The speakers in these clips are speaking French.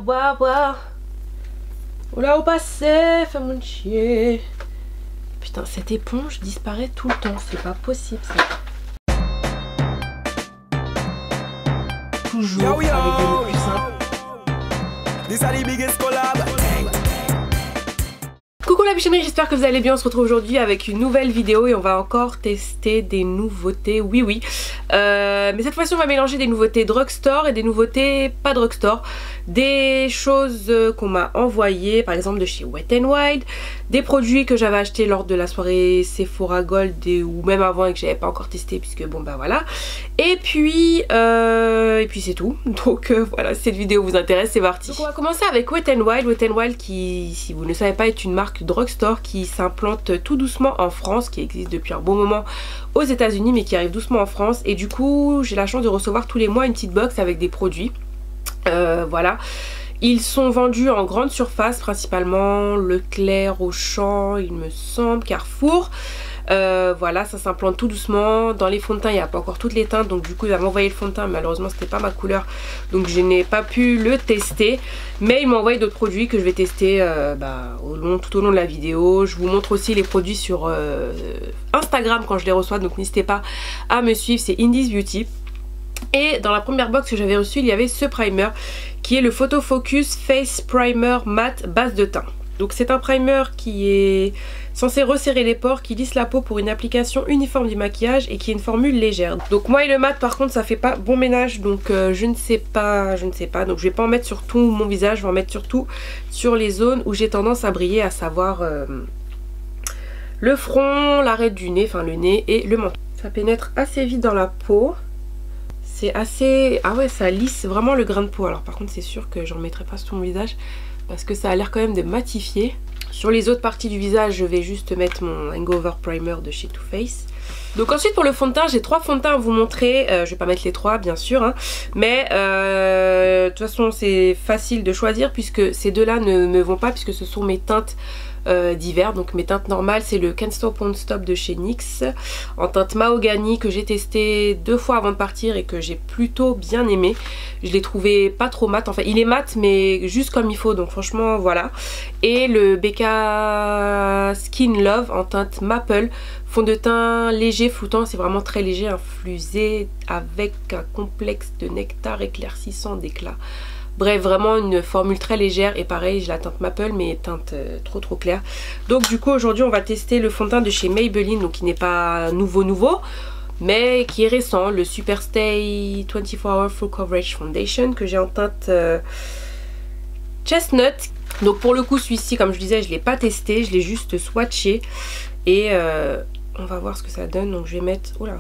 Waouh, waouh. Oula, au passé, fais mon chier. Putain, cette éponge disparaît tout le temps, c'est pas possible ça. Toujours avec des mots plus simples. Coucou la bichonnerie, j'espère que vous allez bien. On se retrouve aujourd'hui avec une nouvelle vidéo et on va encore tester des nouveautés, oui. Mais cette fois-ci on va mélanger des nouveautés drugstore et des nouveautés pas drugstore. Des choses qu'on m'a envoyées, par exemple de chez Wet n Wild, des produits que j'avais achetés lors de la soirée Sephora Gold ou même avant et que j'avais pas encore testé puisque bon bah voilà. Et puis c'est tout. Donc voilà, si cette vidéo vous intéresse, c'est parti. Donc on va commencer avec Wet n Wild. Wet n Wild qui, si vous ne savez pas, est une marque drugstore qui s'implante tout doucement en France, qui existe depuis un bon moment aux États-Unis mais qui arrive doucement en France. Et du coup j'ai la chance de recevoir tous les mois une petite box avec des produits. Voilà, ils sont vendus en grande surface, principalement Leclerc, Auchan, il me semble, Carrefour. Voilà, ça s'implante tout doucement. Dans les fonds de teint il n'y a pas encore toutes les teintes, donc du coup il va m'envoyer le fond de teint, malheureusement c'était pas ma couleur donc je n'ai pas pu le tester, mais il m'a envoyé d'autres produits que je vais tester tout au long de la vidéo. Je vous montre aussi les produits sur Instagram quand je les reçois, donc n'hésitez pas à me suivre, c'est Indies Beauty. Et dans la première box que j'avais reçue, il y avait ce primer qui est le Photo Focus Face Primer Matte base de teint. Donc c'est un primer qui est censé resserrer les pores, qui lisse la peau pour une application uniforme du maquillage et qui est une formule légère. Donc moi et le mat par contre ça fait pas bon ménage, donc je ne sais pas. Donc je vais pas en mettre sur tout mon visage, je vais en mettre surtout sur les zones où j'ai tendance à briller, à savoir le front, l'arête du nez, enfin le nez et le menton. Ça pénètre assez vite dans la peau. C'est assez... Ah ouais, ça lisse vraiment le grain de peau. Alors par contre c'est sûr que j'en mettrai pas sur mon visage parce que ça a l'air quand même de matifier. Sur les autres parties du visage je vais juste mettre mon Hangover Primer de chez Too Faced. Donc ensuite pour le fond de teint, j'ai 3 fonds de teint à vous montrer. Je vais pas mettre les 3 bien sûr hein. Mais de toute façon c'est facile de choisir puisque ces deux là ne me vont pas, puisque ce sont mes teintes d'hiver. Donc mes teintes normales c'est le Can't Stop Won't Stop de chez NYX en teinte mahogany que j'ai testé 2 fois avant de partir et que j'ai plutôt bien aimé. Je l'ai trouvé pas trop mat, enfin il est mat mais juste comme il faut, donc franchement voilà. Et le Becca Skin Love en teinte Maple, fond de teint léger floutant, c'est vraiment très léger, infusé avec un complexe de nectar éclaircissant d'éclat. Bref, vraiment une formule très légère et pareil, j'ai la teinte Maple mais teinte trop claire. Donc du coup aujourd'hui on va tester le fond de teint de chez Maybelline, donc qui n'est pas nouveau mais qui est récent, le Super Stay 24 Hour Full Coverage Foundation que j'ai en teinte Chestnut. Donc pour le coup celui-ci comme je disais je ne l'ai pas testé, je l'ai juste swatché et on va voir ce que ça donne. Donc je vais mettre, oula,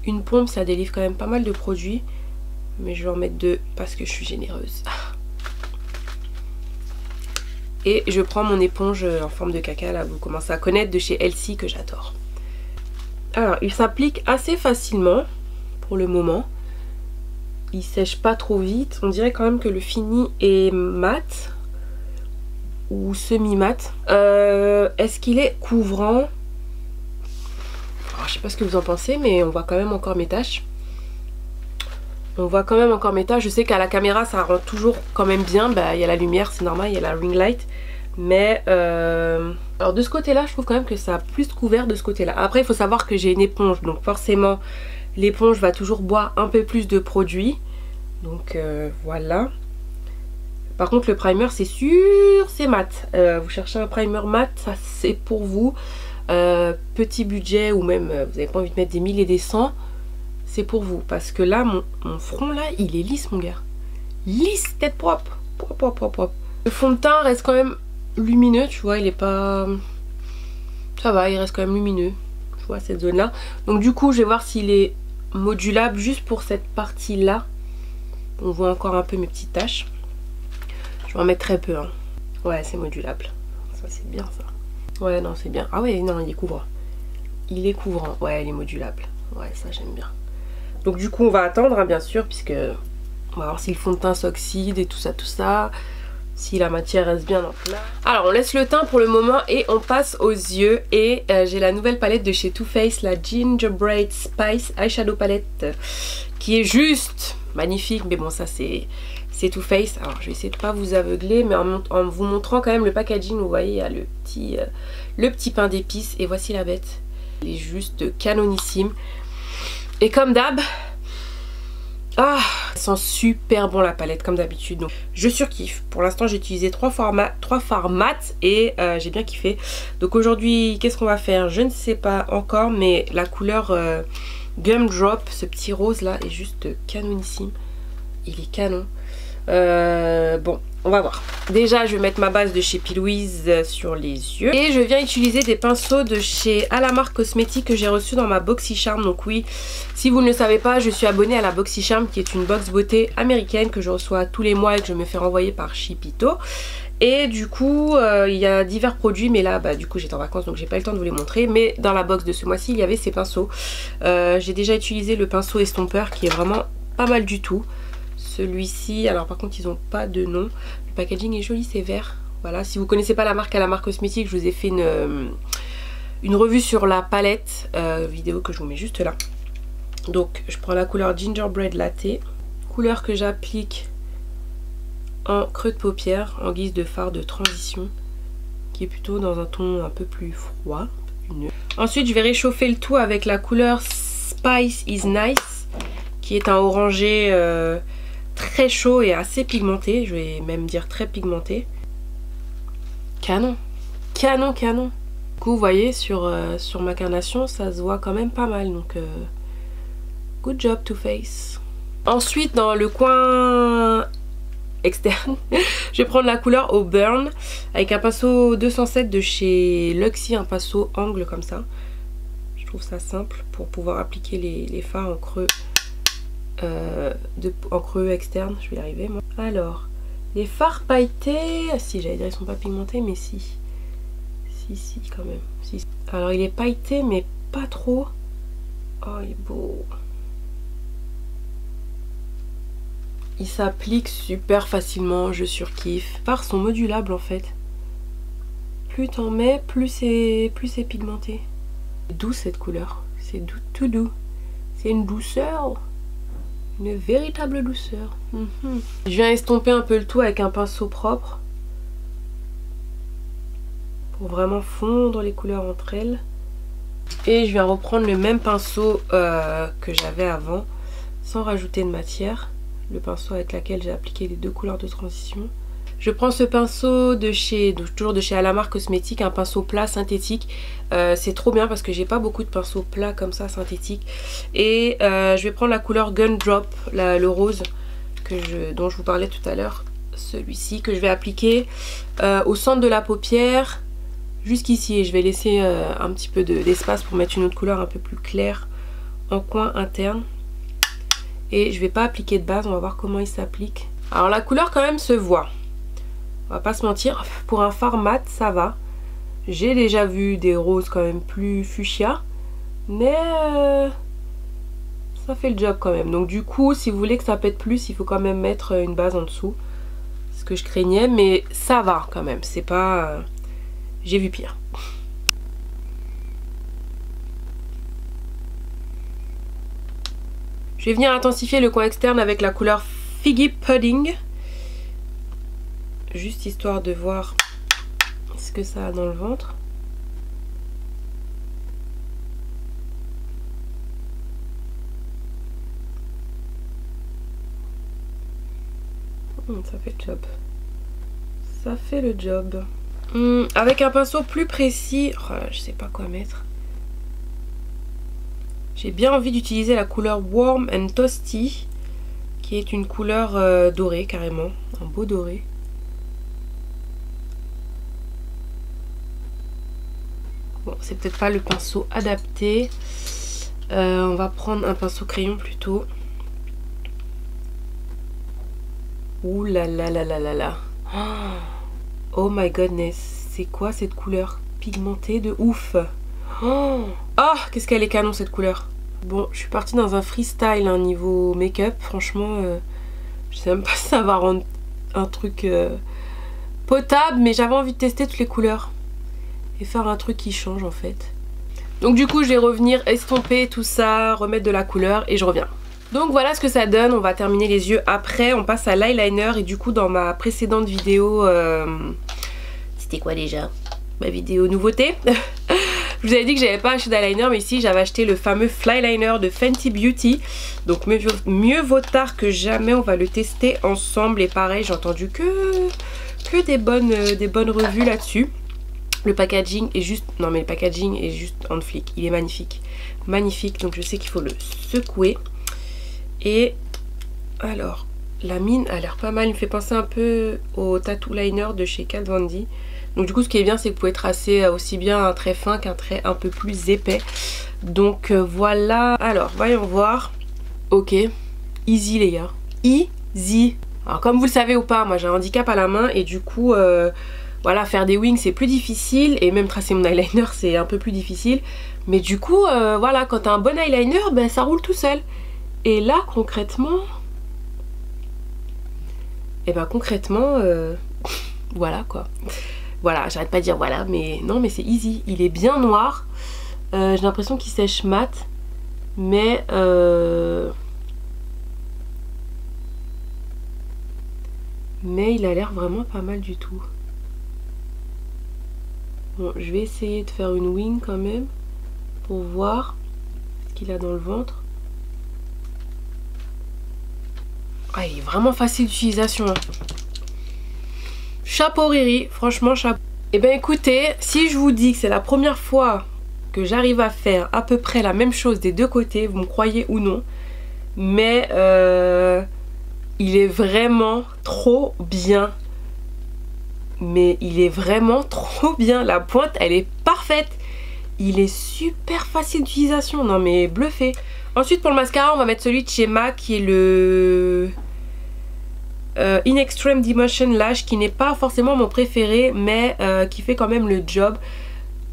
une pompe, ça délivre quand même pas mal de produits. Mais je vais en mettre 2 parce que je suis généreuse. Et je prends mon éponge en forme de caca, là vous commencez à connaître, de chez Elsie, que j'adore. Alors il s'applique assez facilement pour le moment. Il sèche pas trop vite. On dirait quand même que le fini est mat ou semi-mat. Est-ce qu'il est couvrant? Alors, je sais pas ce que vous en pensez, mais on voit quand même encore mes taches. Je sais qu'à la caméra ça rend toujours quand même bien. Bah il y a la lumière, c'est normal, il y a la ring light. Mais alors de ce côté là je trouve quand même que ça a plus couvert de ce côté là. Après il faut savoir que j'ai une éponge, donc forcément l'éponge va toujours boire un peu plus de produit. Donc voilà. Par contre le primer c'est sûr, c'est mat. Vous cherchez un primer mat, ça c'est pour vous. Petit budget ou même vous n'avez pas envie de mettre des 1000 et des 100. C'est pour vous, parce que là mon front là il est lisse mon gars, lisse, tête propre. Le fond de teint reste quand même lumineux, tu vois, il est pas, ça va, il reste quand même lumineux, tu vois, cette zone là. Donc du coup je vais voir s'il est modulable juste pour cette partie là. On voit encore un peu mes petites taches, je vais en mettre très peu hein. Ouais c'est modulable, ça c'est bien ça. Ouais non c'est bien, ah ouais non il est couvrant, ouais il est modulable, ouais ça j'aime bien. Donc du coup on va attendre hein, bien sûr, puisque on va voir si le fond de teint s'oxyde et tout ça, si la matière reste bien en place. Alors on laisse le teint pour le moment et on passe aux yeux. Et j'ai la nouvelle palette de chez Too Faced, la Gingerbread Spice Eyeshadow Palette, qui est juste magnifique. Mais bon ça c'est c'est Too Faced. Alors je vais essayer de pas vous aveugler, mais en vous montrant quand même le packaging, vous voyez, il y a le petit pain d'épices. Et voici la bête. Elle est juste canonissime. Et comme d'hab, ah, elle sent super bon la palette comme d'habitude. Donc je surkiffe. Pour l'instant j'ai utilisé 3 formats et j'ai bien kiffé. Donc aujourd'hui qu'est-ce qu'on va faire? Je ne sais pas encore, mais la couleur Gumdrop, ce petit rose là est juste canonissime. Il est canon. Bon, on va voir. Déjà, je vais mettre ma base de chez P. Louise sur les yeux. Et je viens utiliser des pinceaux de chez Alamar Cosmetics que j'ai reçus dans ma BoxyCharm. Donc oui, si vous ne le savez pas, je suis abonnée à la BoxyCharm qui est une box beauté américaine que je reçois tous les mois et que je me fais renvoyer par Chipito. Et du coup, il y a divers produits, mais là, du coup, j'étais en vacances, donc j'ai pas eu le temps de vous les montrer. Mais dans la box de ce mois-ci, il y avait ces pinceaux. J'ai déjà utilisé le pinceau estompeur qui est vraiment pas mal du tout. Celui-ci, alors par contre ils n'ont pas de nom. Le packaging est joli, c'est vert. Voilà, si vous connaissez pas la marque Alamar Cosmetics, je vous ai fait une revue sur la palette, vidéo que je vous mets juste là. Donc je prends la couleur Gingerbread Latte, couleur que j'applique en creux de paupière en guise de fard de transition, qui est plutôt dans un ton un peu plus froid, un peu plus neutre. Ensuite je vais réchauffer le tout avec la couleur Spice is Nice, qui est un orangé très chaud et assez pigmenté, je vais même dire très pigmenté. Canon, canon, canon. Du coup vous voyez sur ma carnation ça se voit quand même pas mal, donc good job Too Faced. Ensuite dans le coin externe, je vais prendre la couleur Auburn avec un pinceau 207 de chez Luxie, un pinceau angle comme ça. Je trouve ça simple pour pouvoir appliquer les fards en creux. En creux externe, je vais y arriver moi. Alors, les fards pailletés, si j'allais dire ils sont pas pigmentés, mais si quand même. Si. Alors il est pailleté mais pas trop. Oh il est beau. Il s'applique super facilement, je surkiffe. Les fards sont modulables en fait. Plus t'en mets, plus c'est pigmenté. C'est doux cette couleur, c'est doux, tout doux. C'est une douceur. Une véritable douceur. Je viens estomper un peu le tout avec un pinceau propre pour vraiment fondre les couleurs entre elles. Et je viens reprendre le même pinceau que j'avais avant sans rajouter de matière. Le pinceau avec lequel j'ai appliqué les 2 couleurs de transition. Je prends ce pinceau de chez, toujours de chez Alamar Cosmetics, un pinceau plat synthétique. C'est trop bien parce que j'ai pas beaucoup de pinceaux plats comme ça synthétiques. Et je vais prendre la couleur Gumdrop, le rose dont je vous parlais tout à l'heure. Celui-ci que je vais appliquer au centre de la paupière jusqu'ici. Et je vais laisser un petit peu d'espace pour mettre une autre couleur un peu plus claire en coin interne. Et je vais pas appliquer de base, on va voir comment il s'applique. Alors la couleur quand même se voit. On va pas se mentir, pour un fard mat ça va. J'ai déjà vu des roses quand même plus fuchsia, mais ça fait le job quand même. Donc du coup, si vous voulez que ça pète plus, il faut quand même mettre une base en dessous. Ce que je craignais, mais ça va quand même. C'est pas... j'ai vu pire. Je vais venir intensifier le coin externe avec la couleur Figgy Pudding. Juste histoire de voir ce que ça a dans le ventre. Ça fait le job. Ça fait le job. Avec un pinceau plus précis, oh là, je sais pas quoi mettre. J'ai bien envie d'utiliser la couleur Warm and Toasty, qui est une couleur dorée carrément, un beau doré. Bon, c'est peut-être pas le pinceau adapté. On va prendre un pinceau crayon plutôt. Ouh là là là là là là. Oh my goodness. C'est quoi cette couleur pigmentée de ouf. Oh, qu'est-ce qu'elle est canon cette couleur. Bon, je suis partie dans un freestyle niveau make-up. Franchement, je sais même pas si ça va rendre un truc potable, mais j'avais envie de tester toutes les couleurs et faire un truc qui change en fait. Donc du coup je vais revenir estomper tout ça, remettre de la couleur et je reviens. Donc voilà ce que ça donne, on va terminer les yeux après, on passe à l'eyeliner et du coup dans ma précédente vidéo, c'était quoi déjà? Ma vidéo nouveauté. Je vous avais dit que j'avais pas acheté d'eyeliner mais ici j'avais acheté le fameux Flyliner de Fenty Beauty. Donc mieux vaut tard que jamais, on va le tester ensemble et pareil j'ai entendu que des bonnes revues là-dessus. Le packaging est juste, non mais le packaging est juste en flic, il est magnifique. Magnifique, donc je sais qu'il faut le secouer. Et alors, la mine a l'air pas mal, il me fait penser un peu au tattoo liner de chez Kat Von D. Donc du coup ce qui est bien c'est que vous pouvez tracer aussi bien un trait fin qu'un trait un peu plus épais. Donc voilà, alors voyons voir. Ok, easy les gars, easy. Alors comme vous le savez ou pas, moi j'ai un handicap à la main et du coup voilà, faire des wings c'est plus difficile et même tracer mon eyeliner c'est un peu plus difficile. Mais du coup voilà, quand t'as un bon eyeliner, ben ça roule tout seul. Et là concrètement, et ben concrètement voilà quoi. Voilà, j'arrête pas de dire voilà, mais non mais c'est easy. Il est bien noir, j'ai l'impression qu'il sèche mat, mais il a l'air vraiment pas mal du tout. Bon, je vais essayer de faire une wing quand même pour voir ce qu'il a dans le ventre. Ah, il est vraiment facile d'utilisation. Chapeau Riri, franchement chapeau. Et ben écoutez, si je vous dis que c'est la première fois que j'arrive à faire à peu près la même chose des deux côtés, vous me croyez ou non, mais il est vraiment trop bien. Mais il est vraiment trop bien. La pointe elle est parfaite. Il est super facile d'utilisation. Non mais bluffé. Ensuite pour le mascara on va mettre celui de chez MAC qui est le In Extreme Dimension Lash, qui n'est pas forcément mon préféré mais qui fait quand même le job.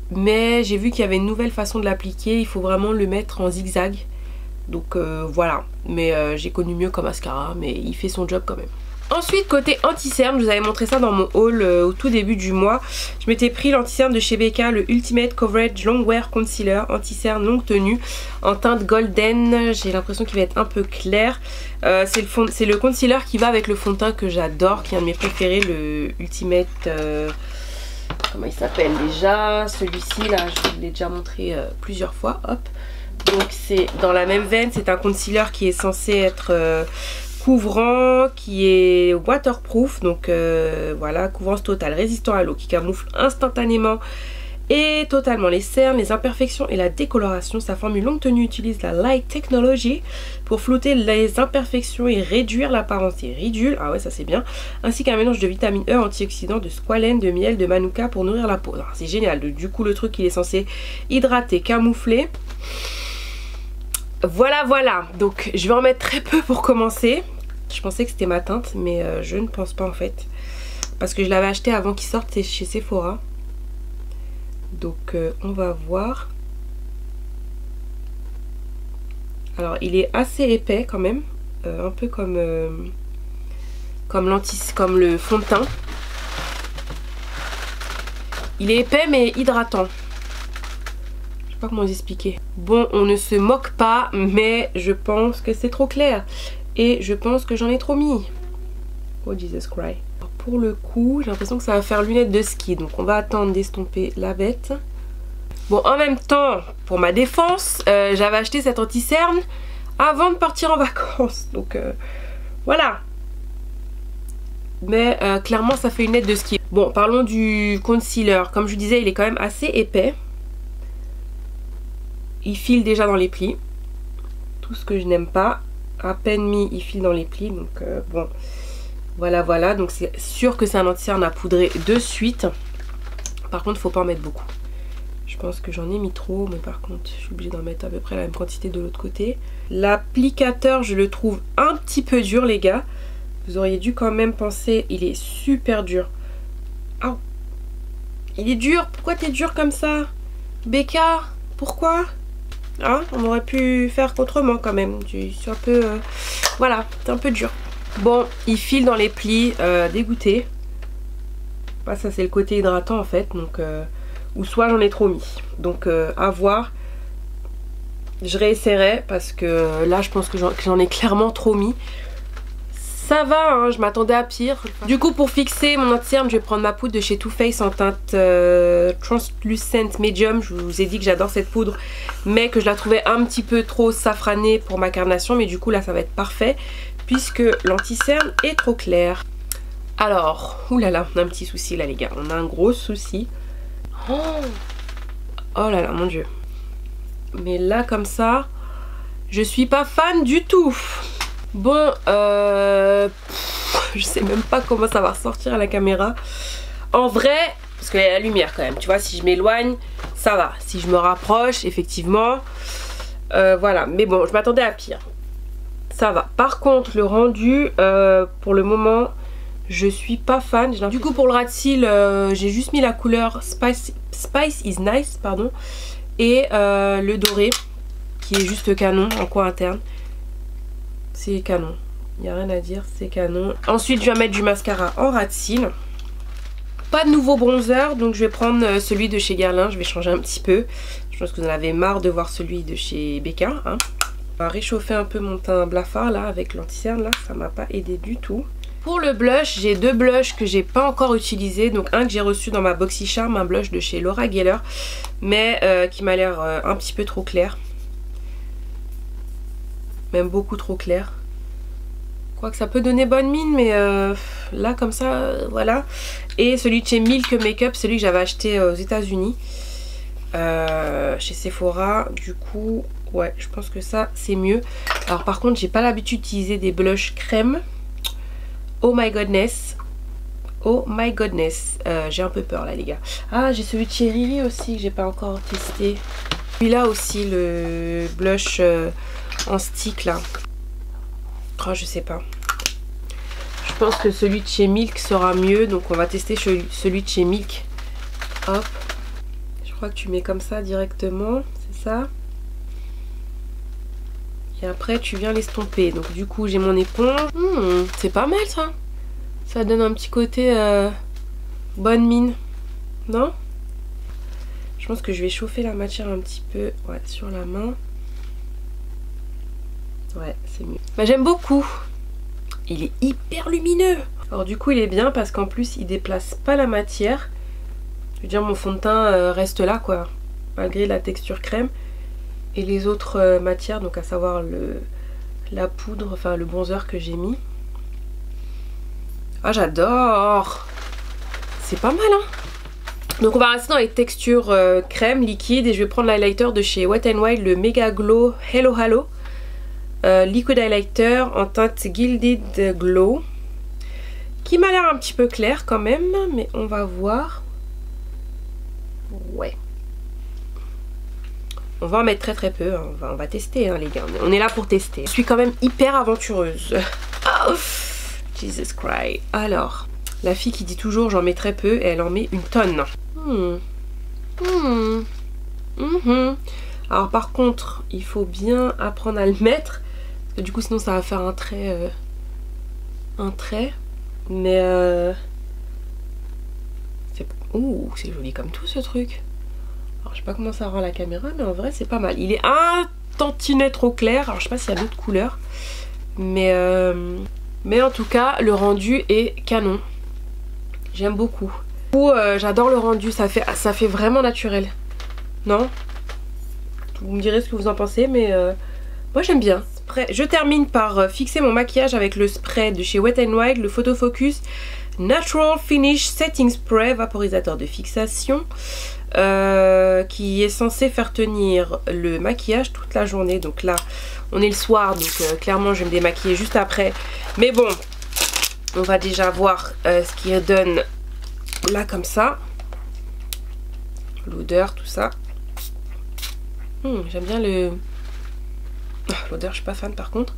Mais j'ai vu qu'il y avait une nouvelle façon de l'appliquer. Il faut vraiment le mettre en zigzag. Donc voilà. Mais j'ai connu mieux comme mascara, mais il fait son job quand même. Ensuite côté anti-cerne, je vous avais montré ça dans mon haul au tout début du mois. Je m'étais pris l'anti-cerne de chez Becca, le Ultimate Coverage Long Wear Concealer, anti-cerne longue tenue en teinte golden. J'ai l'impression qu'il va être un peu clair. C'est le concealer qui va avec le fond de teint que j'adore, qui est un de mes préférés, le Ultimate... comment il s'appelle déjà? Celui-ci là, je vous l'ai déjà montré plusieurs fois. Hop. Donc c'est dans la même veine, c'est un concealer qui est censé être... couvrant, qui est waterproof, donc voilà, couvrance totale, résistant à l'eau, qui camoufle instantanément et totalement les cernes, les imperfections et la décoloration. Sa formule longue tenue utilise la Light Technology pour flouter les imperfections et réduire l'apparence des ridules, ah ouais ça c'est bien, ainsi qu'un mélange de vitamine E, antioxydants, de squalène, de miel, de manuka pour nourrir la peau. C'est génial, du coup le truc il est censé hydrater, camoufler. Voilà, voilà, donc je vais en mettre très peu pour commencer. Je pensais que c'était ma teinte, mais je ne pense pas en fait. Parce que je l'avais acheté avant qu'il sorte chez Sephora. Donc on va voir. Alors il est assez épais quand même. Un peu comme le fond de teint. Il est épais mais hydratant. Je sais pas comment vous expliquer. Bon, on ne se moque pas, mais je pense que c'est trop clair. Et je pense que j'en ai trop mis. Oh Jesus Christ. Alors pour le coup, j'ai l'impression que ça va faire lunettes de ski. Donc on va attendre d'estomper la bête. Bon, en même temps, pour ma défense, j'avais acheté cet anti-cerne avant de partir en vacances. Donc voilà. Mais clairement ça fait une lunette de ski. Bon, parlons du concealer. Comme je vous disais, il est quand même assez épais. Il file déjà dans les plis. Tout ce que je n'aime pas. À peine mis, il file dans les plis. Donc bon, voilà, voilà. Donc c'est sûr que c'est un anti-cerne à poudrer de suite. Par contre, il ne faut pas en mettre beaucoup. Je pense que j'en ai mis trop. Mais par contre, je suis obligée d'en mettre à peu près la même quantité de l'autre côté. L'applicateur, je le trouve un petit peu dur, les gars. Vous auriez dû quand même penser. Il est super dur. Ah, il est dur. Pourquoi t'es dur comme ça, Becca? Pourquoi? Hein, on aurait pu faire autrement quand même. Je suis un peu... voilà, c'est un peu dur. Bon, il file dans les plis, dégoûté. Ah, ça c'est le côté hydratant en fait. Donc, ou soit j'en ai trop mis. Donc à voir. Je réessayerai parce que là je pense que j'en ai clairement trop mis. Ça va, hein, je m'attendais à pire. Du coup pour fixer mon anti-cerne, je vais prendre ma poudre de chez Too Faced en teinte Translucent Medium. Je vous ai dit que j'adore cette poudre, mais que je la trouvais un petit peu trop safranée pour ma carnation. Mais du coup là ça va être parfait puisque l'anti-cerne est trop clair. Alors, oulala, on a un petit souci là les gars, on a un gros souci. Oh là là, mon dieu. Mais là comme ça, je suis pas fan du tout. Bon, je sais même pas comment ça va ressortir à la caméra. En vrai, parce qu'il y a la lumière quand même, tu vois, si je m'éloigne, ça va. Si je me rapproche, effectivement, voilà. Mais bon, je m'attendais à pire. Ça va. Par contre, le rendu, pour le moment, je suis pas fan. Du coup, pour le ras de cils, j'ai juste mis la couleur Spice is Nice, pardon. Et le doré, qui est juste canon en coin interne. C'est canon, il n'y a rien à dire, c'est canon. Ensuite je vais mettre du mascara en ras de cils. Pas de nouveau bronzer, donc je vais prendre celui de chez Guerlain. Je vais changer un petit peu. Je pense que vous en avez marre de voir celui de chez Becca, hein. On va réchauffer un peu mon teint blafard là avec l'anti-cerne là, ça m'a pas aidé du tout. Pour le blush, j'ai deux blushs que j'ai pas encore utilisés. Donc un que j'ai reçu dans ma BoxyCharm, un blush de chez Laura Geller, mais qui m'a l'air un petit peu trop clair. Même beaucoup trop clair. Je crois que ça peut donner bonne mine, mais là comme ça, voilà. Et celui de chez Milk Makeup, celui que j'avais acheté aux États-Unis, chez Sephora. Du coup, ouais, je pense que ça c'est mieux. Alors par contre, j'ai pas l'habitude d'utiliser des blushs crème. Oh my goodness. Oh my goodness. J'ai un peu peur là les gars. Ah, j'ai celui de chez Riri aussi que j'ai pas encore testé. Celui-là aussi, le blush en stick là. Oh, je sais pas. Je pense que celui de chez Milk sera mieux. Donc on va tester celui de chez Milk. Hop. Je crois que tu mets comme ça directement. C'est ça. Et après tu viens l'estomper. Donc du coup j'ai mon éponge. C'est pas mal ça. Ça donne un petit côté bonne mine. Non? Je pense que je vais chauffer la matière un petit peu, ouais, sur la main. Ouais, c'est mieux. Bah, j'aime beaucoup. Il est hyper lumineux. Alors du coup, il est bien parce qu'en plus, il déplace pas la matière. Je veux dire, mon fond de teint reste là, quoi. Malgré la texture crème. Et les autres matières, donc à savoir la poudre, enfin le bronzer que j'ai mis. Ah, j'adore. C'est pas mal, hein. Donc on va rester dans les textures crème, liquide, et je vais prendre l'highlighter de chez Wet n Wild, le Mega Glow Hello Halo Liquid Highlighter en teinte Gilded Glow, qui m'a l'air un petit peu clair quand même, mais on va voir. Ouais. On va en mettre très peu, hein. On va tester hein, les gars, on est là pour tester. Je suis quand même hyper aventureuse. Oh, Jesus Christ. Alors, la fille qui dit toujours j'en mets très peu, et elle en met une tonne. Alors par contre, il faut bien apprendre à le mettre. Parce que du coup sinon ça va faire un trait. Mais c'est joli comme tout ce truc. Alors je sais pas comment ça rend la caméra, mais en vrai c'est pas mal. Il est un tantinet trop clair. Alors je sais pas s'il y a d'autres couleurs. Mais en tout cas le rendu est canon. J'aime beaucoup. J'adore le rendu, ça fait vraiment naturel. Non? Vous me direz ce que vous en pensez, mais moi j'aime bien. Je termine par fixer mon maquillage avec le spray de chez Wet n Wild, le Photo Focus Natural Finish Setting Spray, vaporisateur de fixation, qui est censé faire tenir le maquillage toute la journée. Donc là, on est le soir, donc clairement je vais me démaquiller juste après. Mais bon, on va déjà voir ce qu'il donne là comme ça. L'odeur, tout ça. J'aime bien le... L'odeur, je suis pas fan par contre.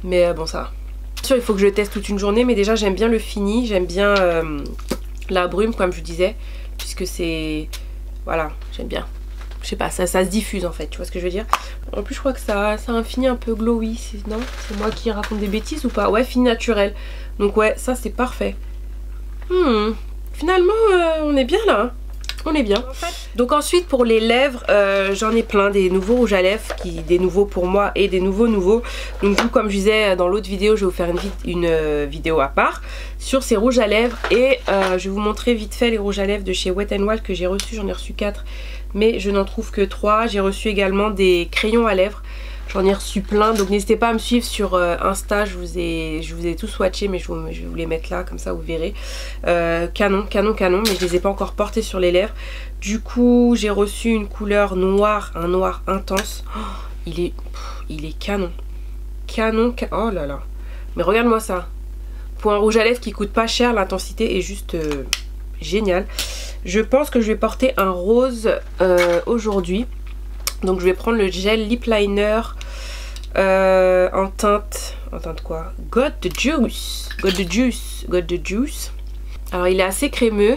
Mais bon, ça va. Bien sûr, il faut que je le teste toute une journée. Mais déjà, j'aime bien le fini. J'aime bien la brume, comme je disais. Puisque c'est... Voilà, j'aime bien. Je sais pas, ça se diffuse en fait. Tu vois ce que je veux dire? En plus, je crois que ça a un fini un peu glowy. Non? C'est moi qui raconte des bêtises ou pas? Ouais, fini naturel. Donc ouais, ça c'est parfait. Finalement, on est bien là. Hein. On est bien. Donc ensuite pour les lèvres, j'en ai plein, des nouveaux rouges à lèvres, des nouveaux pour moi et des nouveaux. Donc du coup, comme je disais dans l'autre vidéo, je vais vous faire une vidéo à part sur ces rouges à lèvres. Et je vais vous montrer vite fait les rouges à lèvres de chez Wet n Wild que j'ai reçus. J'en ai reçu 4 mais je n'en trouve que 3. J'ai reçu également des crayons à lèvres. J'en ai reçu plein, donc n'hésitez pas à me suivre sur Insta, je vous ai tous swatchés, mais je vais vous les mettre là, comme ça vous verrez. Canon, mais je les ai pas encore portés sur les lèvres. Du coup, j'ai reçu une couleur noire, un noir intense. Oh, il est canon. Oh là là. Mais regarde-moi ça. Pour un rouge à lèvres qui coûte pas cher, l'intensité est juste géniale. Je pense que je vais porter un rose aujourd'hui. Donc je vais prendre le gel lip liner en teinte quoi? Got the Juice. Alors il est assez crémeux.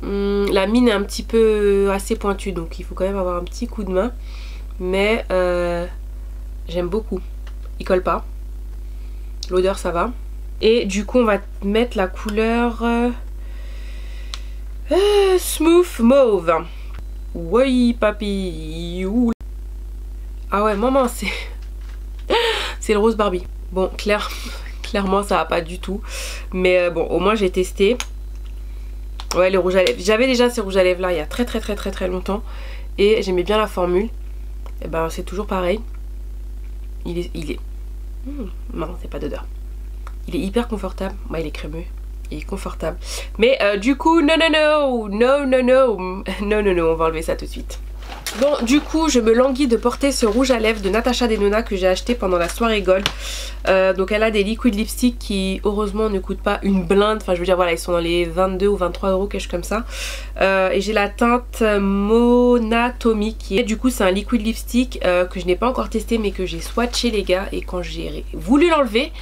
La mine est un petit peu assez pointue, donc il faut quand même avoir un petit coup de main. Mais j'aime beaucoup. Il colle pas. L'odeur ça va. Et du coup on va mettre la couleur Smooth Mauve. Oui papy. Ouh. Ah ouais maman, c'est le rose Barbie. Bon clairement ça va pas du tout. Mais bon au moins j'ai testé. Ouais les rouges à lèvres. J'avais déjà ces rouges à lèvres là il y a très longtemps. Et j'aimais bien la formule. Et ben c'est toujours pareil. Il est... Non c'est pas d'odeur. Il est hyper confortable. Ouais il est crémeux. Il est confortable. Mais du coup, non, on va enlever ça tout de suite. Bon, du coup, je me languis de porter ce rouge à lèvres de Natasha Denona que j'ai acheté pendant la soirée Gold. Donc elle a des liquid lipstick qui, heureusement, ne coûtent pas une blinde. Enfin, je veux dire, voilà, ils sont dans les 22 ou 23 euros, quelque chose comme ça. Et j'ai la teinte Monatomy qui est, du coup, c'est un liquid lipstick que je n'ai pas encore testé, mais que j'ai swatché, les gars. Et quand j'ai voulu l'enlever,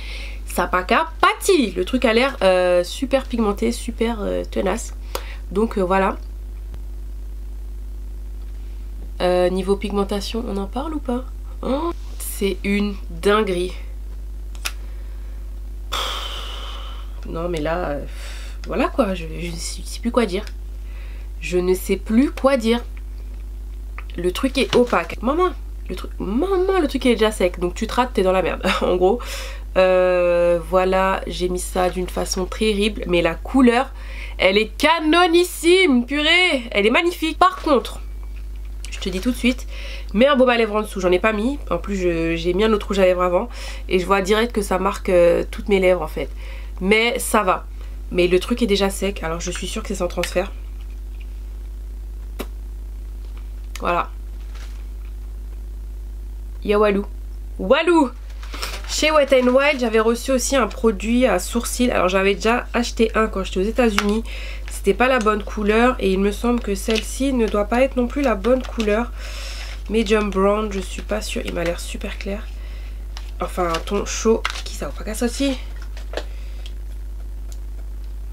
ça pas qu'à pâti. Le truc a l'air super pigmenté, super tenace. Donc voilà. Niveau pigmentation, on en parle ou pas? Oh, c'est une dinguerie. Non mais là, voilà quoi, je ne sais plus quoi dire. Je ne sais plus quoi dire. Le truc est opaque. Maman, le truc est déjà sec. Donc tu te rates, t'es dans la merde. En gros. Voilà, j'ai mis ça d'une façon terrible. Mais la couleur, elle est canonissime, purée. Elle est magnifique. Par contre, je te dis tout de suite, mets un baume à lèvres en dessous. J'en ai pas mis. En plus, j'ai mis un autre rouge à lèvres avant. Et je vois direct que ça marque toutes mes lèvres en fait. Mais ça va. Mais le truc est déjà sec. Alors je suis sûre que c'est sans transfert. Voilà. Ya Walou. Walou. Chez Wet n Wild, j'avais reçu aussi un produit à sourcils. Alors j'avais déjà acheté un quand j'étais aux États-Unis. C'était pas la bonne couleur et il me semble que celle-ci ne doit pas être non plus la bonne couleur. Medium brown, je suis pas sûre. Il m'a l'air super clair. Enfin un ton chaud. Qui ça va pas ça aussi?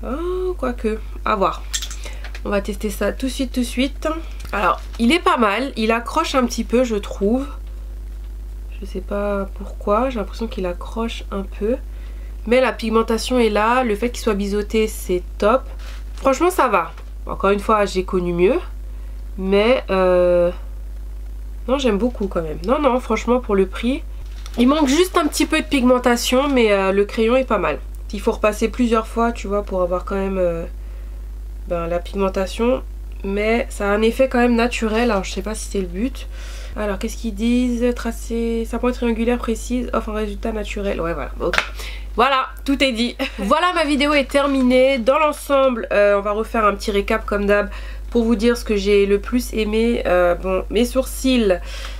Oh, quoique. À voir. On va tester ça tout de suite. Alors il est pas mal. Il accroche un petit peu je trouve. Je sais pas pourquoi, j'ai l'impression qu'il accroche un peu. Mais la pigmentation est là, le fait qu'il soit biseauté c'est top. Franchement ça va. Encore une fois j'ai connu mieux. Mais non j'aime beaucoup quand même. Non franchement pour le prix. Il manque juste un petit peu de pigmentation mais le crayon est pas mal. Il faut repasser plusieurs fois tu vois pour avoir quand même la pigmentation. Mais ça a un effet quand même naturel, alors je sais pas si c'est le but. Alors qu'est-ce qu'ils disent? Tracer sa pointe triangulaire précise offre un résultat naturel. Ouais voilà, ok. Voilà, tout est dit. Voilà, ma vidéo est terminée. Dans l'ensemble, on va refaire un petit récap comme d'hab pour vous dire ce que j'ai le plus aimé. Bon, mes sourcils,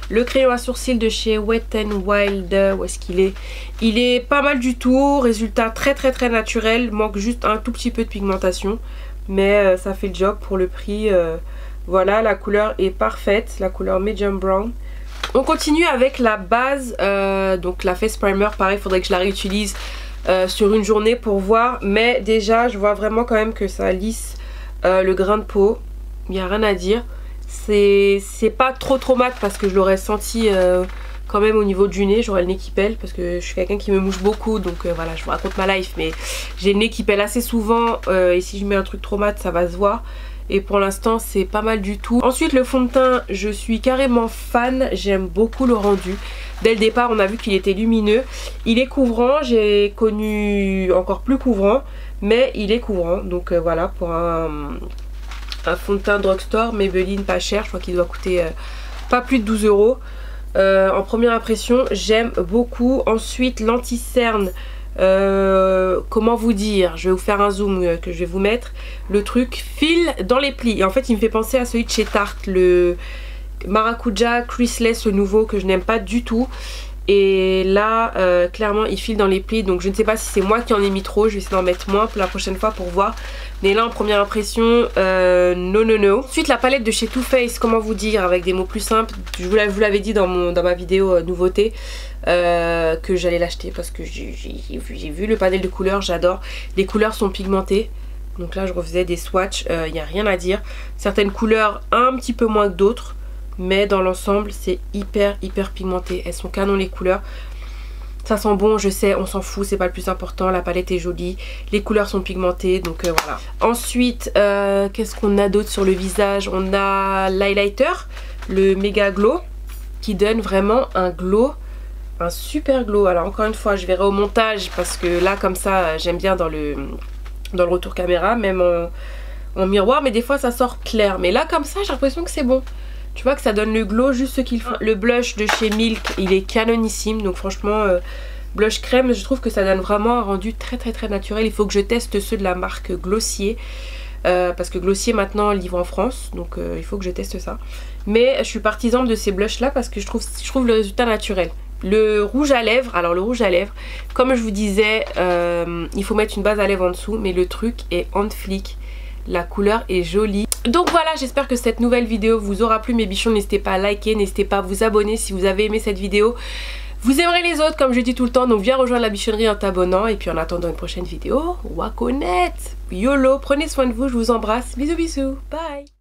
le crayon à sourcils de chez Wet n Wild, où est-ce qu'il est? Il est pas mal du tout, résultat très naturel, manque juste un tout petit peu de pigmentation. Mais ça fait le job pour le prix. Voilà, la couleur est parfaite, la couleur medium brown. On continue avec la base, donc la face primer, pareil, il faudrait que je la réutilise sur une journée pour voir. Mais déjà, je vois vraiment quand même que ça lisse le grain de peau, il n'y a rien à dire. C'est pas trop mat parce que je l'aurais senti quand même au niveau du nez, j'aurais le nez qui pèle parce que je suis quelqu'un qui me mouche beaucoup. Donc voilà, je vous raconte ma life, mais j'ai le nez qui pèle assez souvent et si je mets un truc trop mat ça va se voir. et pour l'instant c'est pas mal du tout. Ensuite le fond de teint, je suis carrément fan, j'aime beaucoup le rendu. Dès le départ on a vu qu'il était lumineux, il est couvrant, j'ai connu encore plus couvrant, mais il est couvrant. Donc voilà, pour un fond de teint drugstore, Maybelline pas cher, je crois qu'il doit coûter pas plus de 12 €. En première impression j'aime beaucoup. Ensuite l'anti-cerne, comment vous dire, je vais vous faire un zoom que je vais vous mettre. Le truc file dans les plis et en fait il me fait penser à celui de chez Tarte, le Maracuja Creaseless, le nouveau, que je n'aime pas du tout. Et là clairement il file dans les plis, donc je ne sais pas si c'est moi qui en ai mis trop, je vais essayer d'en mettre moins pour la prochaine fois pour voir. Mais là en première impression no. Ensuite la palette de chez Too Faced, comment vous dire, avec des mots plus simples, je vous l'avais dit dans ma vidéo nouveauté, que j'allais l'acheter parce que j'ai vu le panel de couleurs, j'adore. Les couleurs sont pigmentées, donc là je refaisais des swatchs, il n'y a rien à dire. Certaines couleurs un petit peu moins que d'autres, mais dans l'ensemble c'est hyper pigmenté. Elles sont canon les couleurs. Ça sent bon, je sais, on s'en fout, c'est pas le plus important. La palette est jolie, les couleurs sont pigmentées, donc voilà. Ensuite qu'est-ce qu'on a d'autre sur le visage? On a l'highlighter, le Mega Glow, qui donne vraiment un glow, un super glow. Alors encore une fois je verrai au montage, parce que là comme ça j'aime bien dans le retour caméra, même en miroir, mais des fois ça sort clair. Mais là comme ça j'ai l'impression que c'est bon. Tu vois que ça donne le glow juste ce qu'il faut. Le blush de chez Milk, il est canonissime. Donc franchement, blush crème, je trouve que ça donne vraiment un rendu très naturel. Il faut que je teste ceux de la marque Glossier. Parce que Glossier maintenant livre en France. Donc il faut que je teste ça. Mais je suis partisan de ces blushs là parce que je trouve le résultat naturel. Le rouge à lèvres, alors le rouge à lèvres, comme je vous disais, il faut mettre une base à lèvres en dessous. Mais le truc est on flic. La couleur est jolie. Donc voilà, j'espère que cette nouvelle vidéo vous aura plu mes bichons. N'hésitez pas à liker, n'hésitez pas à vous abonner si vous avez aimé cette vidéo. Vous aimerez les autres comme je dis tout le temps, donc viens rejoindre la bichonnerie en t'abonnant. Et puis en attendant une prochaine vidéo, wakonet, YOLO, prenez soin de vous, je vous embrasse, bisous, bye.